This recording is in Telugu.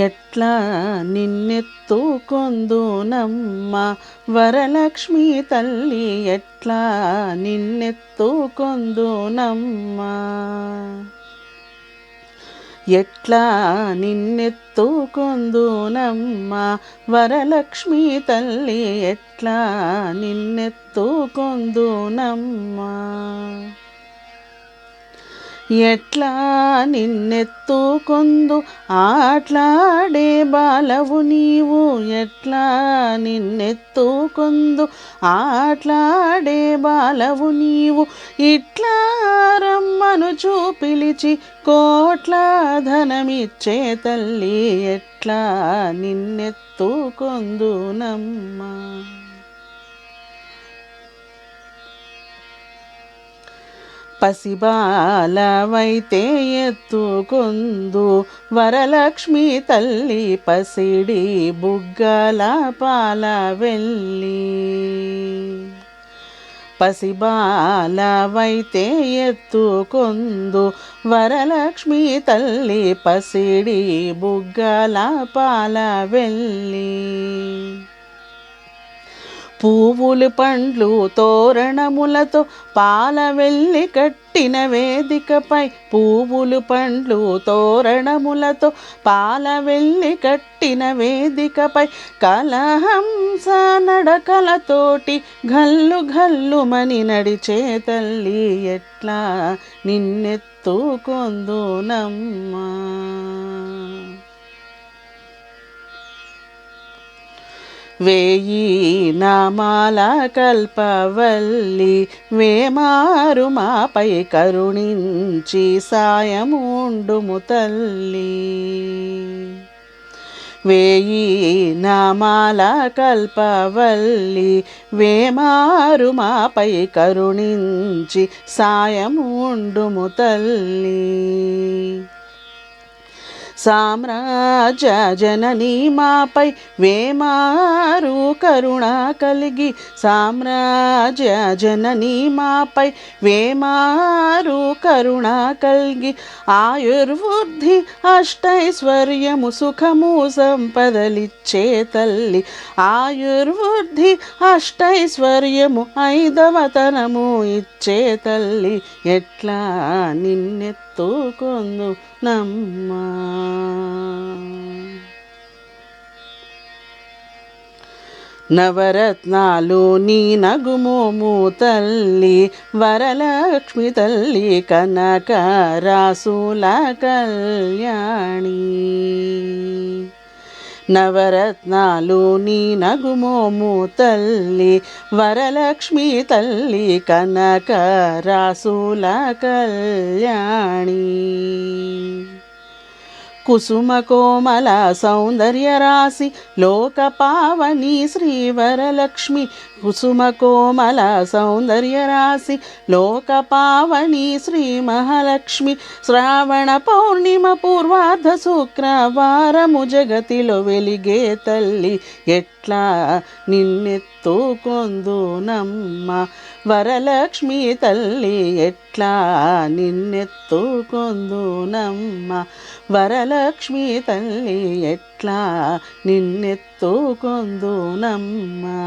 ఎట్లా నిన్నెత్తుకొందునమ్మ వరలక్ష్మి తల్లి, ఎట్లా నిన్నెత్తుకొందునమ్మ, ఎట్లా నిన్నెత్తుకొందునమ్మ వరలక్ష్మి తల్లి, ఎట్లా నిన్నెత్తుకొందునమ్మ, ఎట్లా నిన్నెత్తుకొందు ఆట్లాడే బాలవు నీవు, ఎట్లా నిన్నెత్తుకొందు ఆట్లాడే బాలవు నీవు, ఇట్లా రమ్మనుచు పిలిచి కోట్ల ధనమిచ్చే తల్లి, ఎట్లా నిన్నెత్తుకొందునమ్మా. పసిబాలవైతే ఎత్తుకొందు వరలక్ష్మి తల్లి, పసిడి బుగ్గల పాల వెళ్ళి, పసిబాలవైతే ఎత్తుకొందు వరలక్ష్మి తల్లి, పసిడి బుగ్గల పాల వెళ్ళి, పువ్వులు పండ్లు తోరణములతో పాల వెళ్ళి కట్టిన వేదికపై, పువ్వులు పండ్లు తోరణములతో పాల వెళ్ళి కట్టిన వేదికపై, కలహంస నడకలతోటి గల్లు గల్లుమని నడిచే తల్లి, ఎట్లా నిన్నెత్తుకొందునమ్మా. వేయి నామాల కల్పవల్లి, వేమారు మాపై కరుణించి సాయముండుము తల్లి, వేయి నామాల కల్పవల్లి, వేమారు మాపై కరుణించి సాయముండుము తల్లి, సామ్రాజ్య జననీ మాపై వేమారు కరుణ కలిగి, సామ్రాజ్య జననీ మాపై వేమారు కరుణ కలిగి, ఆయుర్వృద్ధి అష్టైశ్వర్యము సుఖము సంపదలిచ్చే తల్లి, ఆయుర్వృద్ధి అష్టైశ్వర్యము ఐదవతనము ఇచ్చే తల్లి, ఎట్లా నిన్నెత్తుకొందునమ్మా. నవరత్నాలు నీ నగుమోము తల్లి, వరలక్ష్మి తల్లి, కనక రాసుల కళ్యాణి, నవరత్నాలు నీ నగుమోము తల్లి, వరలక్ష్మి తల్లి, కనక రాసుల కళ్యాణి, కుసుమ కోమల సౌందర్య రాశి లోక పావని శ్రీ వరలక్ష్మి, కుసుమ కోమల సౌందర్య రాశి లోక పావని శ్రీ మహాలక్ష్మి, శ్రావణ పౌర్ణిమ పూర్వార్ధ శుక్రవారము జగతిలో వెలిగే తల్లి, ఎట్లా నిన్నెత్తుకొందునమ్మ వరలక్ష్మి తల్లి, ఎట్లా నిన్నెత్తుకొందునమ్మ వరలక్ష్మి తల్లి, ఎట్లా నిన్నెత్తుకొందునమ్మా.